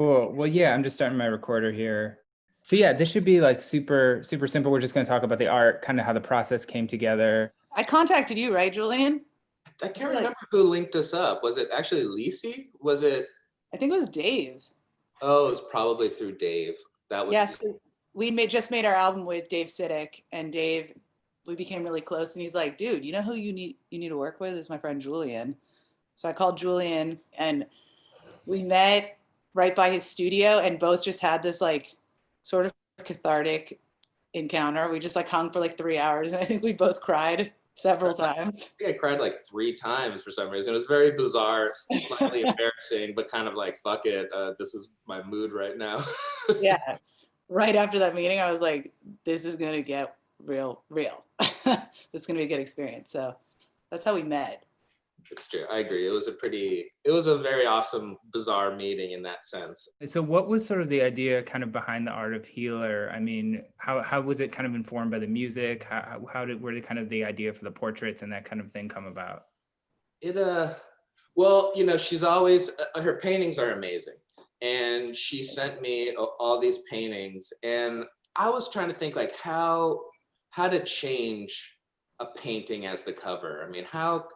Cool. Well, yeah, I'm just starting my recorder here. So yeah, this should be like super, super simple. We're just going to talk about the art, kind of how the process came together. I contacted you, right, Julian? I can't remember who linked us up. Was it actually Lisi? Was it? I think it was Dave. Oh, it was probably through Dave. That was. Yes, we just made our album with Dave Sidik, and Dave, we became really close. And he's like, "Dude, you know who you need to work with is my friend Julian." So I called Julian, and we met right by his studio, and both just had this like sort of cathartic encounter. We just like hung for like 3 hours, and I think we both cried several times. I think I cried like 3 times for some reason. It was very bizarre, slightly embarrassing, but kind of like, fuck it, this is my mood right now. Yeah. Right after that meeting, I was like, this is going to get real. It's going to be a good experience. So that's how we met. It's true. I agree. It was a very awesome, bizarre meeting in that sense. So what was sort of the idea kind of behind the art of Healer? I mean, how was it kind of informed by the music? Where did kind of the idea for the portraits and that kind of thing come about? Well, you know, she's always, her paintings are amazing. And she sent me all these paintings, and I was trying to think like how to change a painting as the cover. I mean, how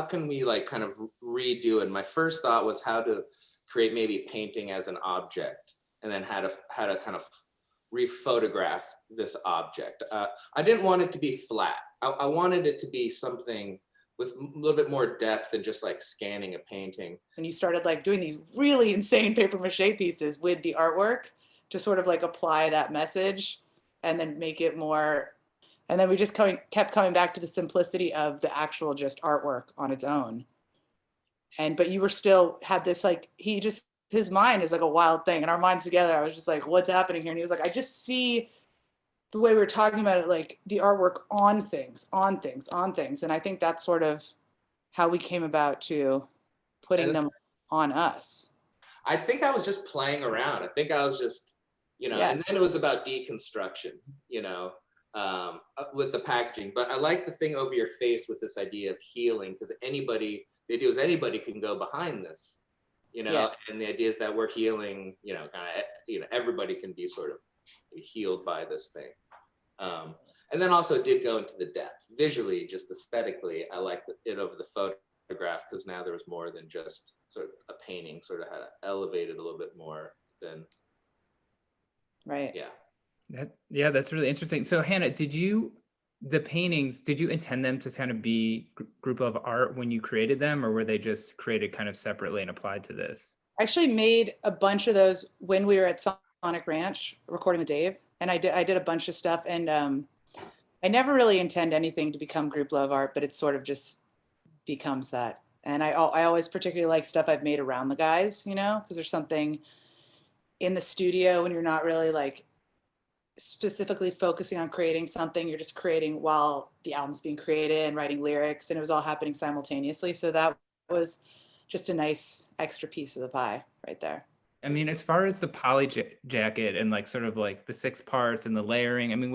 can we like kind of redo it? And my first thought was how to create maybe painting as an object, and then how to kind of rephotograph this object. I didn't want it to be flat. I wanted it to be something with a little bit more depth than just like scanning a painting. And you started like doing these really insane paper mache pieces with the artwork to sort of like apply that message and then make it more. And then we just kept coming back to the simplicity of the actual just artwork on its own. But you were still had this like, his mind is like a wild thing, and our minds together, I was just like, what's happening here? And he was like, I just see the way we were talking about it, like the artwork on things. And I think that's sort of how we came about to putting them on us. I think I was just playing around. I think I was just, and then it was about deconstruction, with the packaging. But I like the thing over your face with this idea of healing, because anybody can go behind this, and the idea is that we're healing, everybody can be sort of healed by this thing. And then also it did go into the depth visually, just aesthetically. I liked it over the photograph because now there was more than just sort of a painting, sort of had to elevate it a little bit more than. Right. Yeah. That's really interesting. So Hannah, did you intend them to kind of be Grouplove art when you created them, or were they just created kind of separately and applied to this? I actually made a bunch of those when we were at Sonic Ranch recording with Dave. And I did a bunch of stuff, and I never really intend anything to become Grouplove art, but it sort of just becomes that. And I always particularly like stuff I've made around the guys, because there's something in the studio when you're not really like specifically focusing on creating something, you're just creating while the album's being created and writing lyrics, and it was all happening simultaneously. So that was just a nice extra piece of the pie right there. I mean, as far as the poly jacket and like sort of like the 6 parts and the layering, I mean,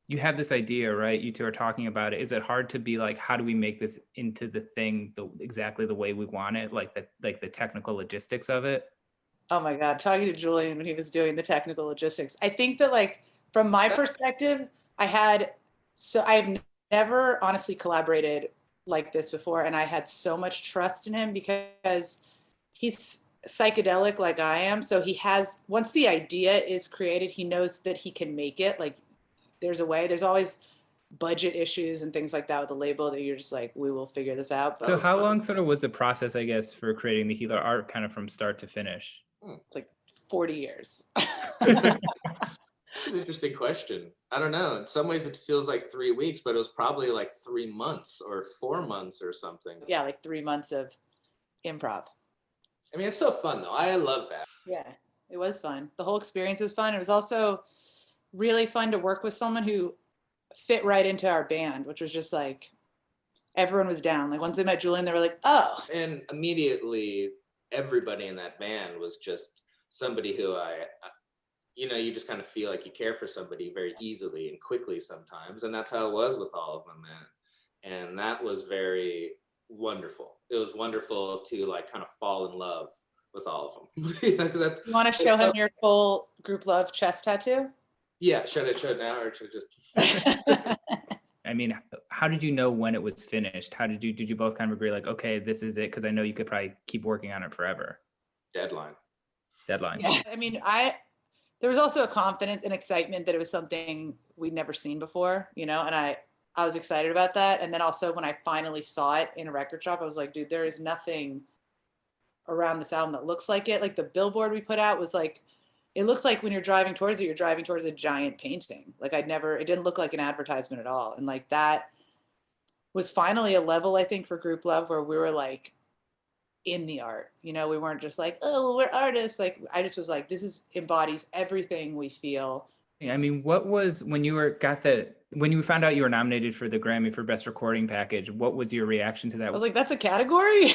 you have this idea, right? You two are talking about it. Is it hard to be like, how do we make this into the thing exactly the way we want it? Like the technical logistics of it? Oh my God, talking to Julian when he was doing the technical logistics. I think that like, from my perspective, I've never honestly collaborated like this before. And I had so much trust in him because he's psychedelic like I am. So once the idea is created, he knows that he can make it. Like there's always budget issues and things like that with the label that you're just like, we will figure this out. So how long sort of was the process, I guess, for creating the Healer art kind of from start to finish? It's like 40 years. That's an interesting question. I don't know. In some ways it feels like 3 weeks, but it was probably like 3 months or 4 months or something. Yeah, like 3 months of improv. I mean, it's so fun though. I love that. Yeah, it was fun. The whole experience was fun. It was also really fun to work with someone who fit right into our band, which was just like, everyone was down. Like once they met Julian, they were like, oh. And immediately everybody in that band was just somebody who you just kind of feel like you care for somebody very easily and quickly sometimes. And that's how it was with all of them, man. And that was very wonderful. It was wonderful to like kind of fall in love with all of them. That's You want to show him your full Grouplove chest tattoo? yeah. Should I show it now or should I just? I mean, how did you know when it was finished? Did you both kind of agree like, okay, this is it? Because I know you could probably keep working on it forever. Deadline. Yeah. I mean, there was also a confidence and excitement that it was something we'd never seen before, you know, and I was excited about that. And then also when I finally saw it in a record shop, I was like, dude, there is nothing around this album that looks like it. Like the billboard we put out was like, it looked like when you're driving towards it, you're driving towards a giant painting. Like it didn't look like an advertisement at all. And like that was finally a level, I think, for Grouplove where we were like in the art, you know, we weren't just like, oh, well, we're artists. Like I just was like, this embodies everything we feel. I mean, what was when you found out you were nominated for the Grammy for Best Recording Package? What was your reaction to that? I was like, that's a category.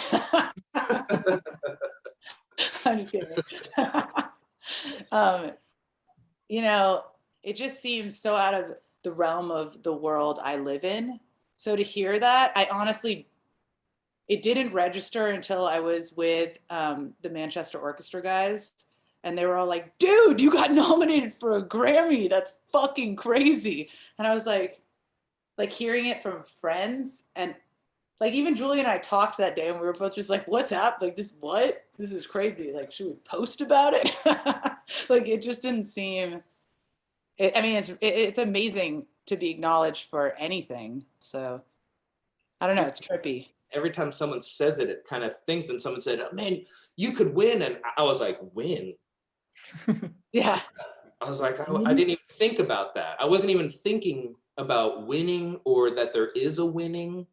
I'm just kidding. You know, it just seems so out of the realm of the world I live in. So to hear that, it didn't register until I was with the Manchester Orchestra guys. And they were all like, dude, you got nominated for a Grammy. That's fucking crazy. And I was like hearing it from friends. And like even Julian and I talked that day and we were both just like, what's up? Like this is crazy. Like, should we post about it? Like, it just didn't seem, I mean, it's amazing to be acknowledged for anything. So I don't know, it's trippy. Every time someone says it, it kind of thinks, and someone said, oh, man, you could win. And I was like, win? Yeah. I was like, I didn't even think about that. I wasn't even thinking about winning or that there is a winning.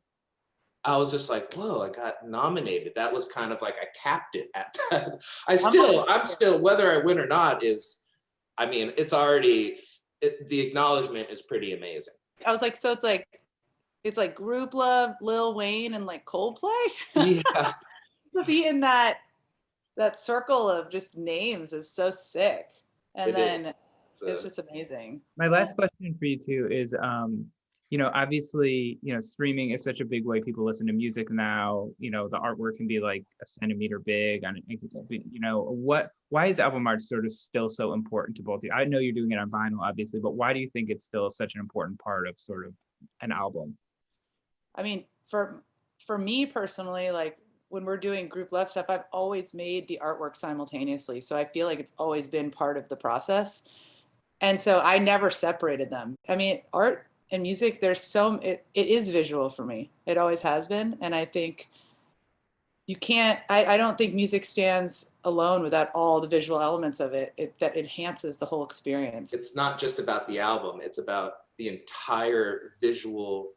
I was just like, whoa, I got nominated. That was kind of like I capped it at that. I'm still, whether I win or not I mean, it's already, the acknowledgement is pretty amazing. I was like, so it's like Grouplove, Lil Wayne, and like Coldplay. Yeah. To be in that circle of just names is so sick. And it's just amazing. My last question for you two is, you know, obviously, you know, streaming is such a big way people listen to music now. You know, the artwork can be like a centimeter big. You know, why is album art sort of still so important to both of you? I know you're doing it on vinyl, obviously, but why do you think it's still such an important part of sort of an album? I mean, for me personally, like when we're doing Grouplove stuff, I've always made the artwork simultaneously. So I feel like it's always been part of the process. And so I never separated them. I mean, art and music, it is visual for me. It always has been. And I think you can't, I don't think music stands alone without all the visual elements of it that enhances the whole experience. It's not just about the album, it's about the entire visual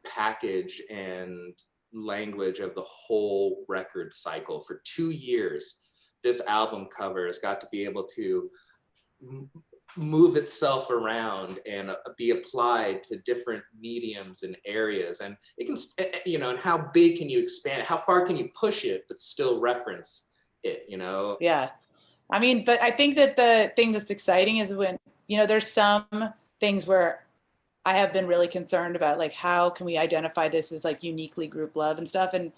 package and language of the whole record cycle. For 2 years, this album cover has got to be able to move itself around and be applied to different mediums and areas. And it can, you know, and how big can you expand? How far can you push it, but still reference it, you know? Yeah. I mean, but I think that the thing that's exciting is when, you know, there's some things where I have been really concerned about, like, how can we identify this as like uniquely Grouplove and stuff. And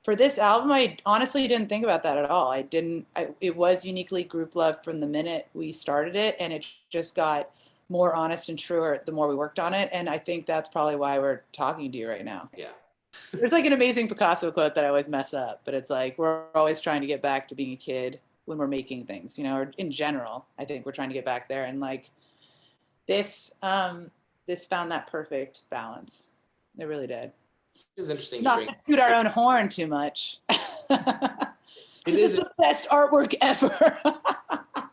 for this album, I honestly didn't think about that at all. It was uniquely Grouplove from the minute we started it, and it just got more honest and truer the more we worked on it. And I think that's probably why we're talking to you right now. Yeah. There's like an amazing Picasso quote that I always mess up, but it's like, we're always trying to get back to being a kid when we're making things, you know, or in general, I think we're trying to get back there. And like this found that perfect balance. It really did. It was interesting. Not to toot our own horn too much. This is the best artwork ever. But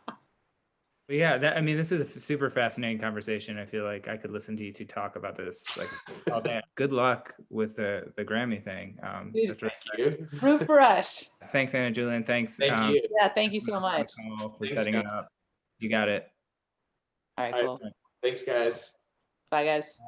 yeah, I mean, this is a super fascinating conversation. I feel like I could listen to you two talk about this like all day. Good luck with the Grammy thing. Dude, thank you. Root for us. Thanks, Anna Julian. Thanks. Thank you. Yeah, thank you so much. For setting it up. You got it. All right, cool. Thanks, guys. Bye, guys.